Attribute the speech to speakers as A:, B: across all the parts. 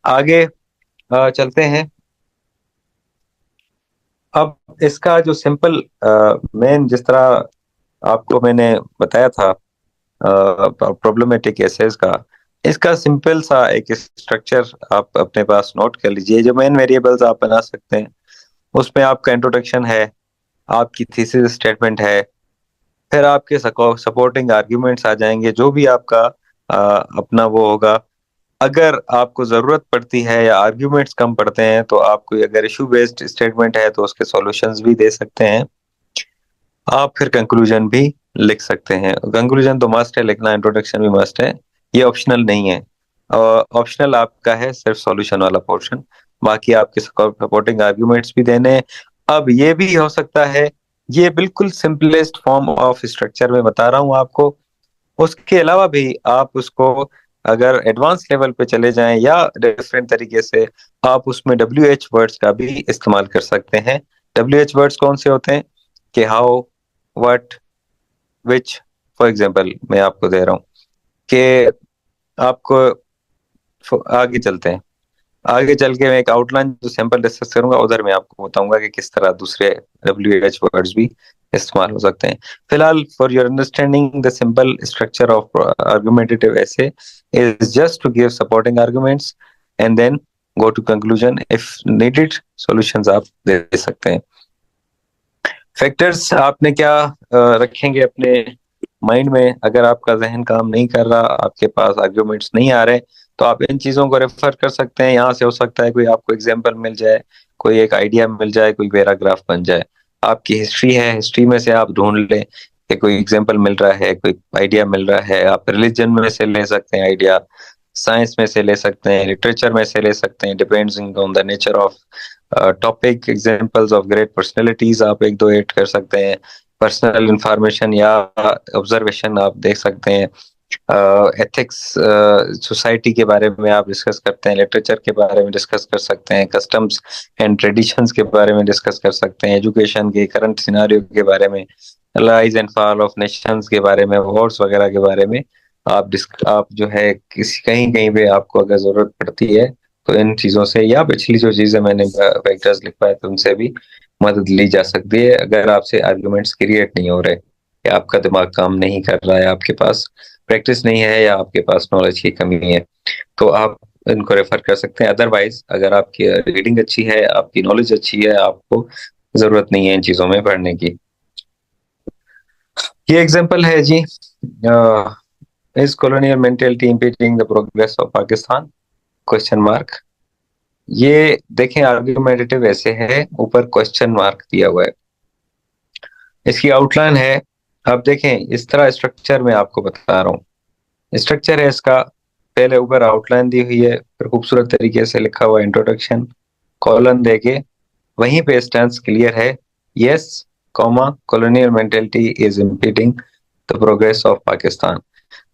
A: आगे चलते हैं। अब इसका जो सिंपल मेन, जिस तरह आपको मैंने बताया था प्रॉब्लमेटिक एसेस का, इसका सिंपल सा एक स्ट्रक्चर आप अपने पास नोट कर लीजिए। जो मेन वेरिएबल्स आप बना सकते हैं, उसमें आपका इंट्रोडक्शन है, आपकी थीसिस स्टेटमेंट है, फिर आपके सपोर्टिंग आर्ग्यूमेंट्स आ जाएंगे, जो भी आपका अपना वो होगा। अगर आपको जरूरत पड़ती है या आर्ग्यूमेंट्स कम पड़ते हैं, तो आप कोई अगर इशू बेस्ड स्टेटमेंट है तो उसके सॉल्यूशंस भी दे सकते हैं। आप फिर कंक्लूजन भी लिख सकते हैं। कंक्लूजन तो मस्ट है लिखना, इंट्रोडक्शन भी मस्ट है, ये ऑप्शनल नहीं है। ऑप्शनल आपका है सिर्फ सॉल्यूशन वाला पोर्शन, बाकी आपके सपोर्टिंग आर्ग्यूमेंट्स भी देने हैं। अब ये भी हो सकता है, ये बिल्कुल सिंपलेस्ट फॉर्म ऑफ स्ट्रक्चर में बता रहा हूँ आपको। उसके अलावा भी आप उसको अगर एडवांस लेवल पे चले जाएं या डिफरेंट तरीके से, आप उसमें WH वर्ड्स का भी इस्तेमाल कर सकते हैं। WH वर्ड्स कौन से होते हैं? कि how, what, which. For example मैं आपको दे रहा हूँ कि आपको आगे चलते हैं। आगे चल के मैं एक आउटलाइन जो सैंपल डिस्कस करूंगा, उधर मैं आपको बताऊंगा कि किस तरह दूसरे WH वर्ड्स भी इस्तेमाल हो सकते हैं। फिलहाल for your understanding, the simple structure of argumentative essay is just to give supporting arguments and then go to conclusion. If needed solutions आप दे सकते हैं। फैक्टर्स आपने क्या रखेंगे अपने माइंड में? अगर आपका जहन काम नहीं कर रहा, आपके पास आर्ग्यूमेंट्स नहीं आ रहे, तो आप इन चीजों को रेफर कर सकते हैं। यहाँ से हो सकता है कोई आपको एग्जाम्पल मिल जाए, कोई एक आइडिया मिल जाए, कोई पैराग्राफ बन जाए। आपकी हिस्ट्री है, हिस्ट्री में से आप ढूंढ लें कि कोई एग्जाम्पल मिल रहा है, कोई आइडिया मिल रहा है। आप रिलीजन में से ले सकते हैं आइडिया, साइंस में से ले सकते हैं, लिटरेचर में से ले सकते हैं, depends on the nature of topic. Examples of great personalities आप एक दो ऐड कर सकते हैं। पर्सनल इंफॉर्मेशन या ऑब्जर्वेशन आप देख सकते हैं। एथिक्स, सोसाइटी के बारे में आप डिस्कस करते हैं, लिटरेचर के बारे में डिस्कस कर सकते हैं, कस्टम्स एंड ट्रेडिशंस के बारे में डिस्कस कर सकते हैं, एजुकेशन के करंट सिनारियो के बारे में, rise and fall of Nations के बारे में, वॉर्स वगैरह के बारे में आप जो है किसी कहीं कहीं पे आपको अगर जरूरत पड़ती है, तो इन चीजों से या पिछली जो चीजें मैंने फैक्टर्स लिखवाए थे उनसे भी मदद ली जा सकती है। अगर आपसे आर्गुमेंट्स क्रिएट नहीं हो रहे, या आपका दिमाग काम नहीं कर रहा है, आपके पास प्रैक्टिस नहीं है, या आपके पास नॉलेज की कमी है, तो आप इनको रेफर कर सकते हैं। अदरवाइज अगर आपकी रीडिंग अच्छी है, आपकी नॉलेज अच्छी है, आपको जरूरत नहीं है इन चीजों में पढ़ने की। ये एग्जांपल है जी, is colonial mentality impeding the progress of Pakistan? Question mark. ये देखें, आर्ग्यूमेंटेटिव ऐसे है, ऊपर क्वेश्चन मार्क दिया हुआ है। इसकी आउटलाइन है, आप देखें इस तरह स्ट्रक्चर में आपको बता रहा हूँ। स्ट्रक्चर है इसका, पहले ऊपर आउटलाइन दी हुई है, फिर खूबसूरत तरीके से लिखा हुआ इंट्रोडक्शन, कॉलन देके वहीं पे स्टेंस क्लियर है, yes comma colonial mentality is impeding the progress of Pakistan.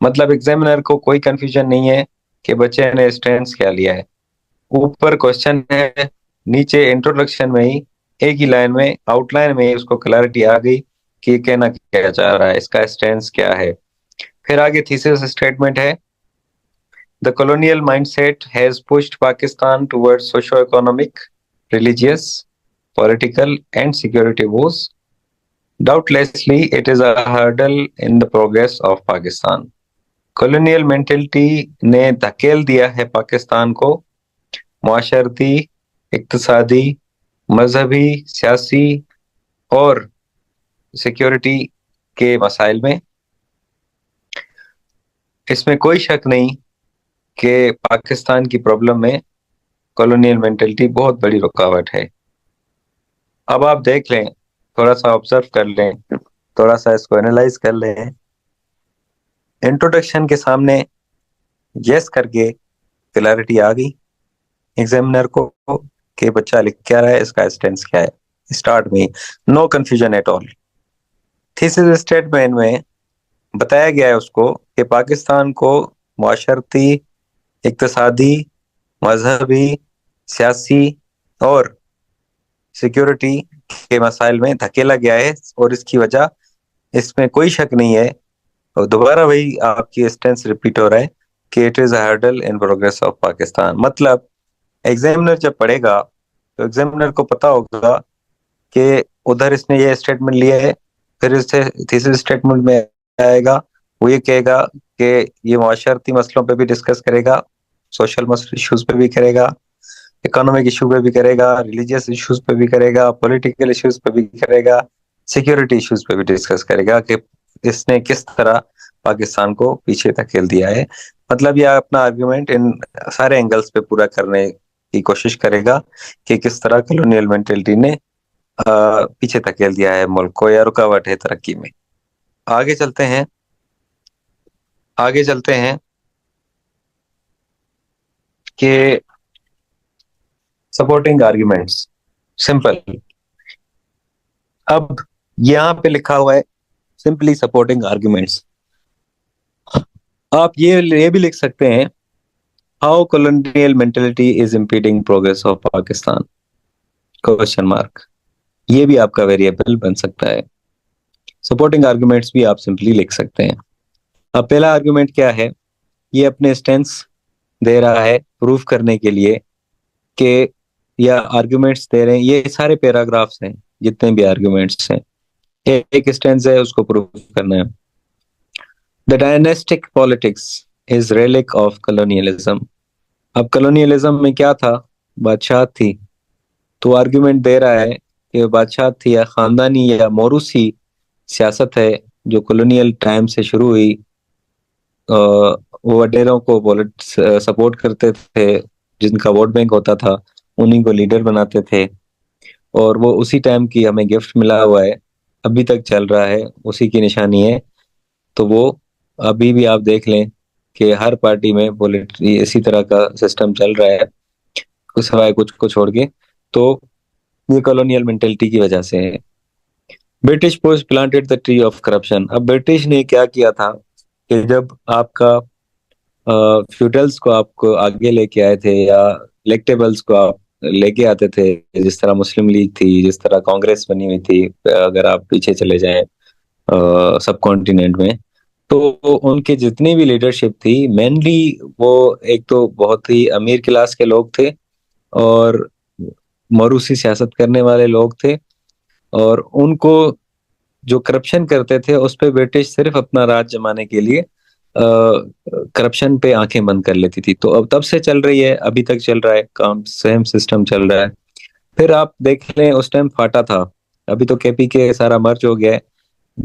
A: मतलब एग्जामिनर को कोई कंफ्यूजन नहीं है कि बच्चे ने स्टेंस क्या लिया है। ऊपर क्वेश्चन है, नीचे इंट्रोडक्शन में ही एक ही लाइन में, आउटलाइन में ही उसको क्लैरिटी आ गई कि ये कहना क्या चाह रहा है, इसका स्टेंस क्या है। फिर आगे थीसिस स्टेटमेंट है, the colonial mindset has pushed Pakistan towards socio-economic, religious, political, and security wars. Doubtlessly, it is a hurdle in the progress of Pakistan. Colonial mentality ने धकेल दिया है पाकिस्तान को माशरती, इक्तसादी, मजहबी, सियासी और सिक्योरिटी के मसाइल में। इसमें कोई शक नहीं कि पाकिस्तान की प्रॉब्लम में कॉलोनियल मेंटेलिटी बहुत बड़ी रुकावट है। अब आप देख लें, थोड़ा सा ऑब्जर्व कर लें, थोड़ा सा इसको एनालाइज कर लें। इंट्रोडक्शन के सामने यस करके क्लैरिटी आ गई एग्जामिनर को कि बच्चा लिख क्या रहा है, इसका स्टेंस क्या है। स्टार्ट में no confusion at all. Thesis statement में बताया गया है उसको कि पाकिस्तान को माशरती, इक्तसादी, मजहबी, सियासी और सिक्योरिटी के मसाइल में धकेला गया है, और इसकी वजह, इसमें कोई शक नहीं है, और दोबारा वही आपकी स्टेंस रिपीट हो रहा है कि it is hurdle in progress of Pakistan. मतलब एग्जामिनर जब पढ़ेगा तो एग्जामिनर को पता होगा कि उधर इसने ये स्टेटमेंट लिया है, फिर इससे थीसिस स्टेटमेंट में आएगा, वो ये कहेगा कि ये माशरती मसलों पे भी डिस्कस करेगा, सोशल मसल इश्यूज पे भी करेगा, इकोनॉमिक इशू पे भी करेगा, रिलीजियस इश्यूज पे भी करेगा, पॉलिटिकल इश्यूज पे भी करेगा, सिक्योरिटी इश्यूज पे भी डिस्कस करेगा कि इसने किस तरह पाकिस्तान को पीछे धकेल दिया है। मतलब ये अपना आर्गुमेंट इन सारे एंगल्स पे पूरा करने की कोशिश करेगा कि किस तरह कॉलोनियल मेंटेलिटी ने पीछे धकेल दिया है मुल्क को या रुकावट है तरक्की में। आगे चलते हैं, आगे चलते हैं कि सपोर्टिंग आर्ग्यूमेंट्स, सिंपल। अब यहाँ पे लिखा हुआ है सिंपली सपोर्टिंग आर्ग्यूमेंट्स। आप ये भी लिख सकते हैं, how colonial mentality is impeding progress of Pakistan, question mark. ये भी आपका वेरिएबल बन सकता है। सपोर्टिंग आर्ग्यूमेंट्स भी आप सिंपली लिख सकते हैं। अब पहला आर्ग्यूमेंट क्या है, ये अपने स्टेंस दे रहा है प्रूफ करने के लिए कि, या आर्ग्यूमेंट्स दे रहे हैं, ये सारे पैराग्राफ्स हैं जितने भी आर्ग्यूमेंट्स हैं, एक स्टेंस है उसको प्रूफ करना है। The dynastic politics is relic of colonialism. अब कॉलोनियलिज्म में क्या था, बादशाह थी, तो आर्ग्यूमेंट दे रहा है कि बादशाह थी या खानदानी या मोरूसी सियासत है जो कॉलोनियल टाइम से शुरू हुई। वो वडेरों को सपोर्ट करते थे, जिनका वोट बैंक होता था उन्हीं को लीडर बनाते थे, और वो उसी टाइम की हमें गिफ्ट मिला हुआ है, अभी तक चल रहा है, उसी की निशानी है। तो वो अभी भी आप देख लें कि हर पार्टी में पॉलिटिक्स इसी तरह का सिस्टम चल रहा है, कुछ सिवाय कुछ को छोड़ के। तो ये कॉलोनियल मेंटेलिटी की वजह से है। British post planted the tree of corruption. अब ब्रिटिश ने क्या किया था कि जब आपका फ्यूडल्स को आपको आगे लेके आए थे, या इलेक्टेबल्स को आप लेके आते थे, जिस तरह मुस्लिम लीग थी, जिस तरह कांग्रेस बनी हुई थी, अगर आप पीछे चले जाएं सब कॉन्टिनेंट में, तो उनके जितनी भी लीडरशिप थी मेनली वो एक तो बहुत ही अमीर क्लास के लोग थे और मरूसी सियासत करने वाले लोग थे, और उनको जो करप्शन करते थे उस पे ब्रिटिश सिर्फ अपना राज जमाने के लिए करप्शन पे आंखें बंद कर लेती थी। तो अब तब से चल रही है, अभी तक चल रहा है काम, सेम सिस्टम चल रहा है। फिर आप देख लें उस टाइम फाटा था, अभी तो केपी के सारा मर्ज हो गया है।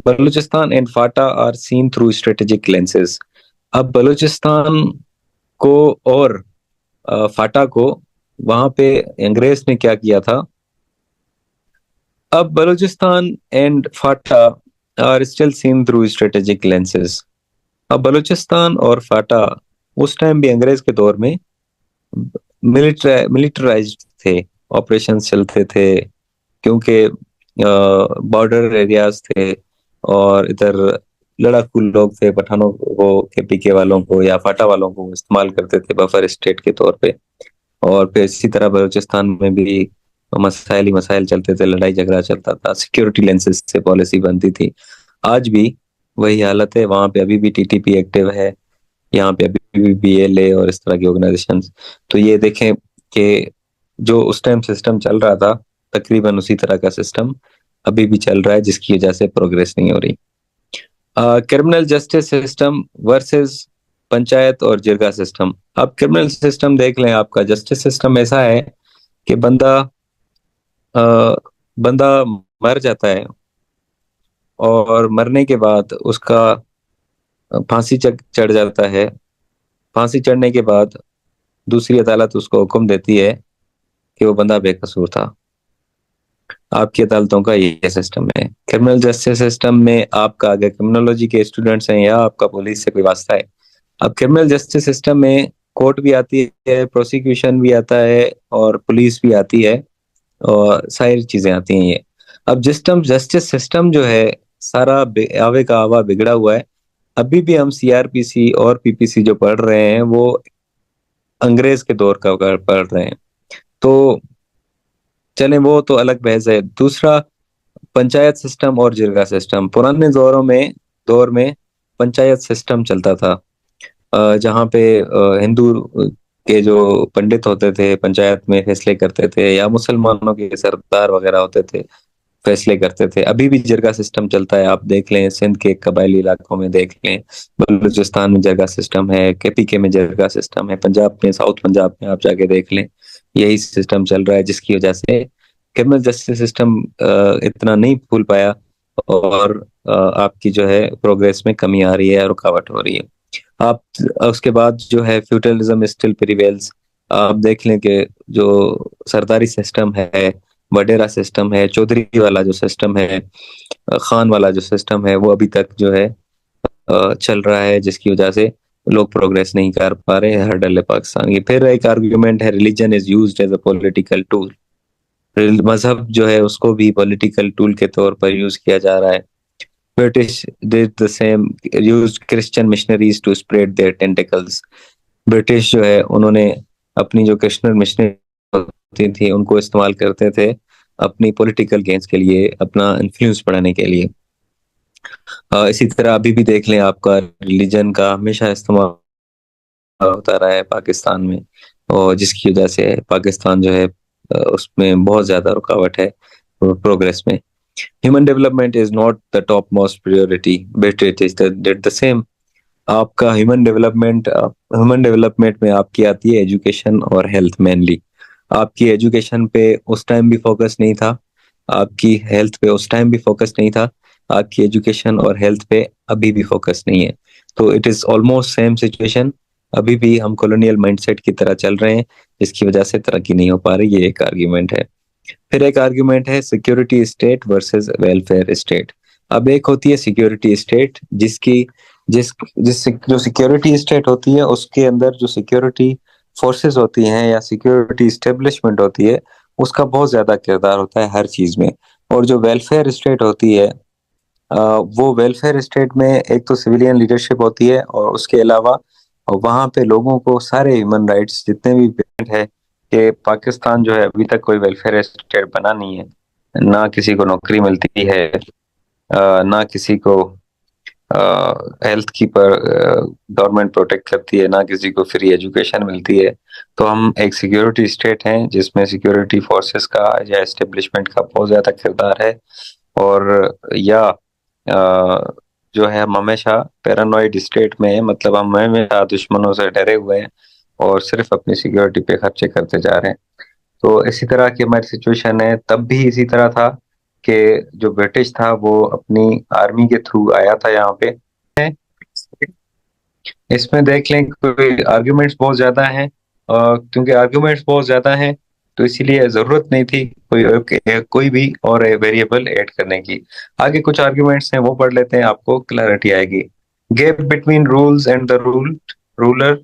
A: Balochistan and FATA are seen through strategic lenses. अब बलूचिस्तान को और फाटा को वहां पे अंग्रेज ने क्या किया था। अब Balochistan and FATA are still seen through strategic lenses. अब बलूचिस्तान और फाटा उस टाइम भी अंग्रेज के दौर में मिलिटराइज्ड थे, ऑपरेशन चलते थे, क्योंकि बॉर्डर एरियाज थे, और इधर लड़ाकू लोग थे, पठानों को, केपीके वालों को या फाटा वालों को इस्तेमाल करते थे बफर स्टेट के तौर पे। और फिर इसी तरह बलूचिस्तान में भी मसाइल ही मसाइल चलते थे, लड़ाई झगड़ा चलता था, सिक्योरिटी लेंसेज से पॉलिसी बनती थी। आज भी वही हालत है, वहां पे अभी भी टीटीपी एक्टिव है, यहाँ पे अभी भी बीएलए और इस तरह की ऑर्गेनाइजेशन। तो ये देखें कि जो उस टाइम सिस्टम चल रहा था तकरीबन उसी तरह का सिस्टम अभी भी चल रहा है, जिसकी वजह से प्रोग्रेस नहीं हो रही। Criminal justice system versus panchayat और जिरगा सिस्टम। अब क्रिमिनल सिस्टम देख लें, आपका जस्टिस सिस्टम ऐसा है कि अ, बंदा मर जाता है, और मरने के बाद उसका फांसी चढ़ जाता है। फांसी चढ़ने के बाद दूसरी अदालत उसको हुक्म देती है कि वो बंदा बेकसूर था। आपकी अदालतों का ये सिस्टम है। क्रिमिनल जस्टिस सिस्टम में आपका, अगर क्रिमिनोलॉजी के स्टूडेंट्स हैं या आपका पुलिस से कोई वास्ता है, अब क्रिमिनल जस्टिस सिस्टम में कोर्ट भी आती है, प्रोसिक्यूशन भी आता है, और पुलिस भी आती है, और सारी चीजें आती हैं ये। अब जस्टिस सिस्टम जो है सारा आवे का आवा बिगड़ा हुआ है। अभी भी हम सीआरपीसी और पीपीसी जो पढ़ रहे हैं वो अंग्रेज के दौर का पढ़ रहे हैं। तो चले, वो तो अलग बहस है। दूसरा, पंचायत सिस्टम और जिरगा सिस्टम। पुराने दौर में पंचायत सिस्टम चलता था, जहाँ पे हिंदू के जो पंडित होते थे पंचायत में फैसले करते थे, या मुसलमानों के सरदार वगैरह होते थे फैसले करते थे। अभी भी जरगा सिस्टम चलता है, आप देख लें सिंध के कबायली इलाकों में देख लें, बलूचिस्तान में जरगा सिस्टम है, केपीके में जरगा सिस्टम है, पंजाब में, साउथ पंजाब में आप जाके देख लें, यही सिस्टम चल रहा है, जिसकी वजह से क्रिमिनल जस्टिस सिस्टम इतना नहीं फूल पाया, और आपकी जो है प्रोग्रेस में कमी आ रही है, रुकावट हो रही है। आप उसके बाद जो है फ्यूडलिज्म स्टिल प्रिवेल्स। आप देख लें कि जो सरदारी सिस्टम है, वडेरा सिस्टम है, चौधरी वाला जो सिस्टम है, खान वाला जो सिस्टम है, वो अभी तक जो है चल रहा है, जिसकी वजह से लोग प्रोग्रेस नहीं कर पा रहे हैं, हर्डल है पाकिस्तान की। फिर एक आर्गुमेंट है, religion is used as a political tool. मजहब जो है उसको भी पॉलिटिकल टूल के तौर पर यूज किया जा रहा है। British did the same, used Christian missionaries to spread their tentacles. British जो है उन्होंने अपनी जो क्रिश्चियन मिशनरी होती थी उनको इस्तेमाल करते थे अपनी पॉलिटिकल गेंस के लिए, अपना इन्फ्लुएंस बढ़ाने के लिए। इसी तरह अभी भी देख लें, आपका रिलीजन का हमेशा इस्तेमाल होता रहा है पाकिस्तान में, और जिसकी वजह से पाकिस्तान जो है उसमें बहुत ज्यादा रुकावट है प्रोग्रेस में। Human development is not the top most priority, but it is did the same. आपका ह्यूमन डेवलपमेंट में आपकी आती है एजुकेशन और हेल्थ मेनली। आपकी एजुकेशन पे उस टाइम भी फोकस नहीं था, आपकी हेल्थ पे उस टाइम भी फोकस नहीं था, आपकी एजुकेशन और हेल्थ पे अभी भी फोकस नहीं है। तो it is almost same situation. अभी भी हम कॉलोनियल माइंडसेट की तरह चल रहे हैं, जिसकी वजह से तरक्की नहीं हो पा रही। ये एक आर्ग्यूमेंट है। फिर एक आर्ग्यूमेंट है security state versus welfare state. अब एक होती है सिक्योरिटी स्टेट, जिसकी जिस जिस जो सिक्योरिटी स्टेट होती है उसके अंदर जो सिक्योरिटी फोर्सेस होती हैं या सिक्योरिटी इस्टेब्लिशमेंट होती है, उसका बहुत ज्यादा किरदार होता है हर चीज में। और जो वेलफेयर स्टेट होती है, वो वेलफेयर स्टेट में एक तो सिविलियन लीडरशिप होती है, और उसके अलावा वहाँ पे लोगों को सारे ह्यूमन राइट्स जितने भी है कि पाकिस्तान जो है अभी तक कोई वेलफेयर स्टेट बना नहीं है। ना किसी को नौकरी मिलती है, ना किसी को हेल्थ की पर गवर्नमेंट प्रोटेक्ट करती है, ना किसी को फ्री एजुकेशन मिलती है। तो हम एक सिक्योरिटी स्टेट हैं जिसमें सिक्योरिटी फोर्सेस का या एस्टेब्लिशमेंट का बहुत ज्यादा किरदार है। और या जो है हम हमेशा पैरानॉइड स्टेट में हैं, मतलब हम हमेशा दुश्मनों से डरे हुए हैं और सिर्फ अपनी सिक्योरिटी पे खर्चे करते जा रहे हैं। तो इसी तरह की हमारी सिचुएशन है। तब भी इसी तरह था कि जो ब्रिटिश था वो अपनी आर्मी के थ्रू आया था यहाँ पे। इसमें देख लें कोई आर्ग्यूमेंट्स बहुत ज्यादा हैं, क्योंकि आर्ग्यूमेंट्स बहुत ज्यादा हैं तो इसीलिए जरूरत नहीं थी कोई भी और वेरिएबल ऐड करने की। आगे कुछ आर्ग्यूमेंट्स हैं वो पढ़ लेते हैं, आपको क्लैरिटी आएगी। Gap between rules and the ruler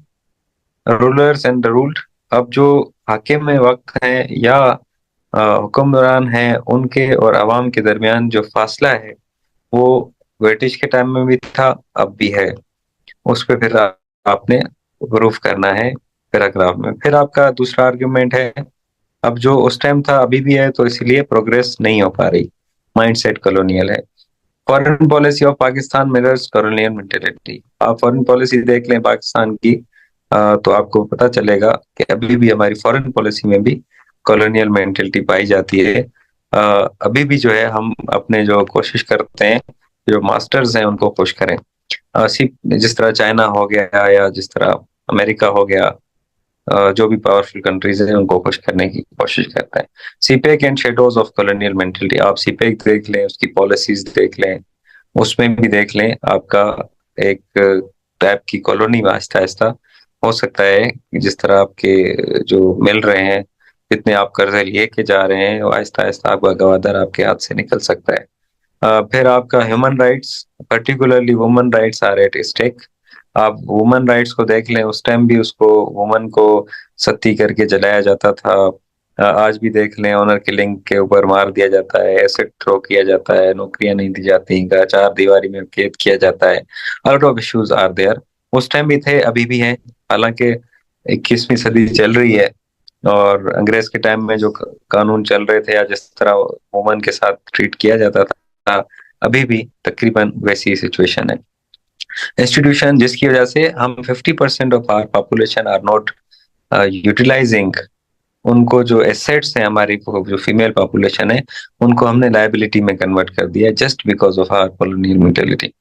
A: rulers and the ruled. अब जो हाकिम वक्त हैं या हुक्मरान हैं, उनके और अवाम के दरमियान जो फासला है वो ब्रिटिश के टाइम में भी था, अब भी है। उस पे फिर आपने प्रूफ करना है पैराग्राफ में। फिर आपका दूसरा आर्गुमेंट है, अब जो उस टाइम था अभी भी है, तो इसीलिए प्रोग्रेस नहीं हो पा रही, माइंडसेट कॉलोनियल है। Foreign policy of Pakistan mirrors colonial mentality. आप फॉरेन पॉलिसी देख लें पाकिस्तान की, तो आपको पता चलेगा कि अभी भी हमारी फॉरेन पॉलिसी में भी कॉलोनियल मेंटेलिटी पाई जाती है। अभी भी जो है हम अपने जो कोशिश करते हैं, जो मास्टर्स हैं उनको खुश करें। जिस तरह चाइना हो गया या जिस तरह अमेरिका हो गया, जो भी पावरफुल कंट्रीज हैं उनको खुश करने की कोशिश करते हैं। CPEC and shadows of colonial mentality. आप सीपेक देख लें, उसकी पॉलिसीज देख लें, उसमें भी देख लें आपका एक टाइप की कॉलोनी आहिस्ता आहिस्ता हो सकता है कि जिस तरह आपके जो मिल रहे हैं, जितने आप कर्जे लेके जा रहे हैं, वो आहिस्ता आहिस्ता आपका गवादर आपके हाथ से निकल सकता है। फिर आपका human rights, particularly woman rights are at stake. आप वुमन राइट्स को देख लें, उस टाइम भी उसको वुमन को सती करके जलाया जाता था। आज भी देख लें, ऑनर किलिंग के ऊपर मार दिया जाता है, एसिड थ्रो किया जाता है, नौकरियां नहीं दी जाती, चार दीवारी में कैद किया जाता है। A lot of issues are there. उस टाइम भी थे, अभी भी है। हालांकि 21वीं सदी चल रही है, और अंग्रेज के टाइम में जो कानून चल रहे थे या जिस तरह वुमन के साथ ट्रीट किया जाता था, अभी भी तकरीबन वैसी सिचुएशन है। इंस्टीट्यूशन जिसकी वजह से हम 50% of our population are not utilising उनको, जो एसेट्स हैं हमारी, जो फीमेल पॉपुलेशन है, उनको हमने लायबिलिटी में कन्वर्ट कर दिया just because of our colonial mentality.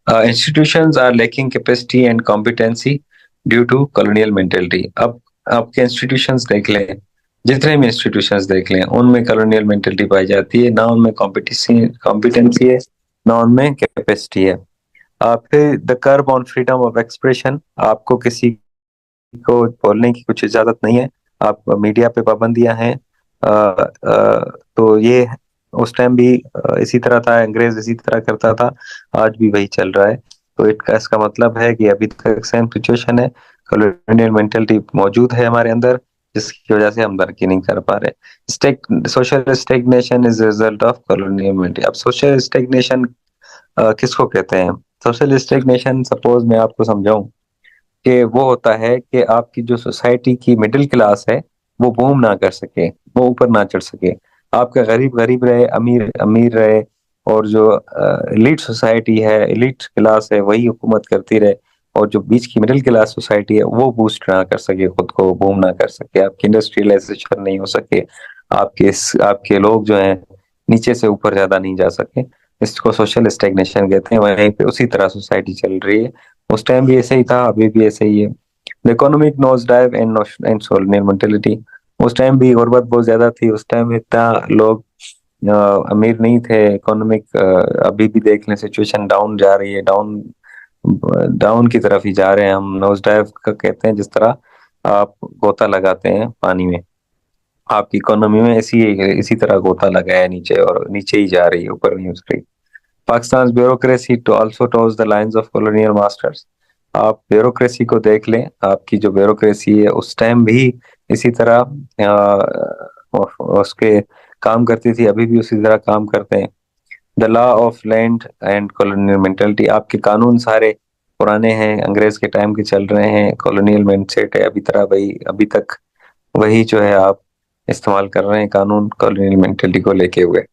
A: Institutions are lacking capacity and competency due to colonial mentality. अब आपके इंस्टीट्यूशंस देख लें, जितने भी इंस्टीट्यूशंस देख लें, उनमें कॉलोनियल मेंटेलिटी पाई जाती है, ना उनमें कॉम्पिटेंसी है, ना उनमें कैपेसिटी है। फिर the curve on freedom of expression, आपको किसी को बोलने की कुछ इजाजत नहीं है, आप मीडिया पे पाबंदियां हैं। तो ये उस टाइम भी इसी तरह था, अंग्रेज इसी तरह करता था, आज भी वही चल रहा है। तो इसका मतलब है कि अभी तक सेम सिचुएशन है, कॉलोनियल मेंटेलिटी मौजूद है हमारे अंदर, जिसकी वजह से हम तरक्की नहीं कर पा रहे। Social stagnation is result of colonial mentality. अब सोशल स्टेगनेशन किसको कहते हैं? सोशल स्टेगनेशन, सपोज मैं आपको समझाऊं, कि वो होता है कि आपकी जो सोसाइटी की मिडिल क्लास है, वो बूम ना कर सके, वो ऊपर ना चढ़ सके। आपका गरीब गरीब रहे, अमीर अमीर रहे, और जो एलिट सोसाइटी है, एलिट क्लास है, वही हुकूमत करती रहे, और जो बीच की मिडिल क्लास सोसाइटी है वो बूस्ट ना कर सके, खुद को बूम ना कर सके, आपकी इंडस्ट्रियलाइजेशन नहीं हो सके, आपके लोग जो हैं नीचे से ऊपर ज्यादा नहीं जा सके। इसको सोशल स्टेगनेशन कहते हैं। वहीं पे उसी तरह सोसाइटी चल रही है, उस टाइम भी ऐसे ही था, अभी भी ऐसे ही है। The economic nosedive and colonial mentality, उस टाइम भी गुर्बत बहुत ज्यादा थी, उस टाइम इतना लोग अमीर नहीं थे। इकोनॉमिक अभी भी देख लें, सिचुएशन डाउन जा रही है, डाउन डाउन की तरफ ही जा रहे हैं हम। नोज डाइव का कहते हैं जिस तरह आप गोता लगाते हैं पानी में, आपकी इकोनॉमी में इसी तरह गोता लगाया है नीचे, और नीचे ही जा रही है, ऊपर नहीं उठ रही। Pakistan bureaucracy too also toes the lines of colonial masters, आप ब्यूरोक्रेसी को देख लें, आपकी जो ब्यूरोक्रेसी है उस टाइम भी इसी तरह उसके काम करती थी, अभी भी उसी तरह काम करते हैं। The law of land and colonial mentality, आपके कानून सारे पुराने हैं, अंग्रेज के टाइम के चल रहे हैं, कॉलोनियल माइंडसेट है अभी तरह, वही अभी तक वही जो है आप इस्तेमाल कर रहे हैं कानून, कॉलोनियल मेंटेलिटी को लेके हुए।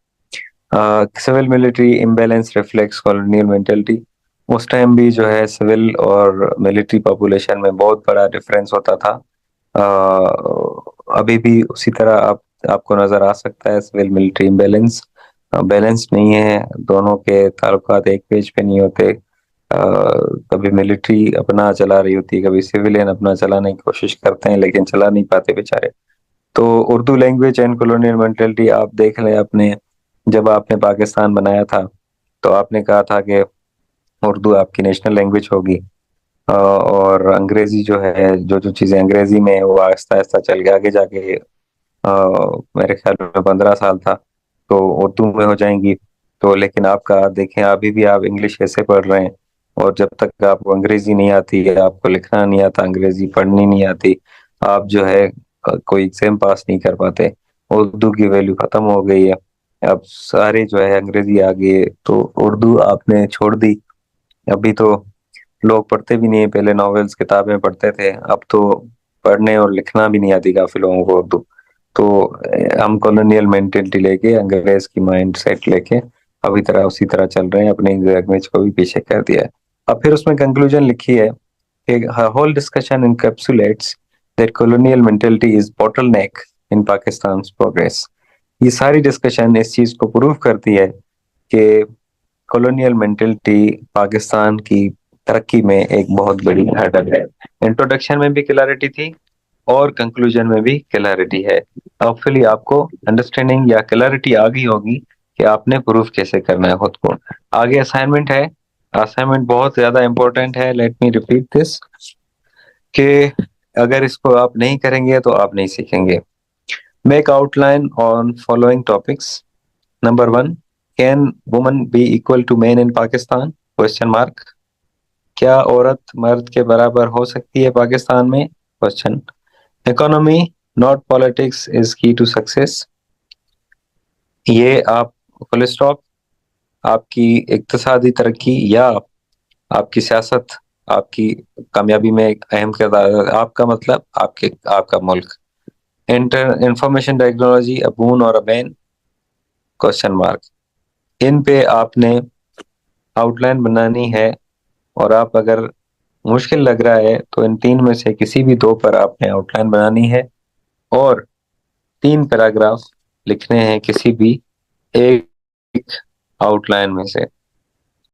A: Civil military imbalance reflects colonial mentality, उस टाइम भी जो है सिविल और मिलिट्री पॉपुलेशन में बहुत बड़ा डिफरेंस होता था। अभी भी उसी तरह आपको नजर आ सकता है, सिविल मिलिट्री इम्बैलेंस, बैलेंस नहीं है, दोनों के ताल्लुकात एक पेज पे नहीं होते। कभी मिलिट्री अपना चला रही होती है, कभी सिविलियन अपना चलाने की कोशिश करते हैं, लेकिन चला नहीं पाते बेचारे। तो Urdu language and colonial mentality आप देख लें, अपने जब आपने पाकिस्तान बनाया था तो आपने कहा था कि उर्दू आपकी नेशनल लैंग्वेज होगी, और अंग्रेजी जो है, जो जो चीज़ें अंग्रेजी में है, वो आहिस्ता आहिस्ता चल के आगे जाके मेरे ख्याल में 15 साल था तो उर्दू में हो जाएंगी। तो लेकिन आपका देखें, अभी भी आप इंग्लिश कैसे पढ़ रहे हैं, और जब तक आपको अंग्रेजी नहीं आती है, आपको लिखना नहीं आता, अंग्रेजी पढ़नी नहीं आती, आप जो है कोई एग्जाम पास नहीं कर पाते। उर्दू की वैल्यू खत्म हो गई है, अब सारे जो है अंग्रेजी आ गई है, तो उर्दू आपने छोड़ दी। अभी तो लोग पढ़ते भी नहीं है, पहले नॉवेल्स किताबें पढ़ते थे, अब तो पढ़ने और लिखना भी नहीं आती काफी लोगों को उर्दू। तो हम कॉलोनियल मेंटेलिटी लेके, अंग्रेज की माइंड सेट लेके अभी तरह उसी तरह चल रहे हैं, अपनी लैंग्वेज को भी पीछे कर दिया है। अब फिर उसमें कंक्लूजन लिखी है कि whole discussion encapsulates that colonial mentality is bottleneck in Pakistan progress. ये सारी डिस्कशन इस चीज को प्रूव करती है कि कॉलोनियल मेंटेलिटी पाकिस्तान की तरक्की में एक बहुत बड़ी हर्डल है। इंट्रोडक्शन में भी क्लैरिटी थी, और कंक्लूजन में भी क्लैरिटी है। होपफुली आपको अंडरस्टैंडिंग या क्लैरिटी आ गई होगी कि आपने प्रूफ कैसे करना है खुद को। आगे असाइनमेंट है, असाइनमेंट बहुत ज्यादा इंपॉर्टेंट है, लेट मी रिपीट दिस, कि अगर इसको आप नहीं करेंगे तो आप नहीं सीखेंगे। Make outline on following topics. Number 1, can woman be equal to man in Pakistan, question mark. क्या औरत मर्द के बराबर हो सकती है पाकिस्तान में, question. Economy not politics is की टू सक्सेस, ये आप फुल स्टॉप। आपकी इक्तिसादी तरक्की या आपकी सियासत आपकी कामयाबी में एक अहम किरदार, आपका मतलब आपका मुल्क। इंफॉर्मेशन टेक्नोलॉजी अ बून और अ बैन, क्वेश्चन मार्क। इन पे आपने आउटलाइन बनानी है, और आप अगर मुश्किल लग रहा है तो इन तीन में से किसी भी दो पर आपने आउटलाइन बनानी है और तीन पैराग्राफ लिखने हैं किसी भी एक आउटलाइन में से।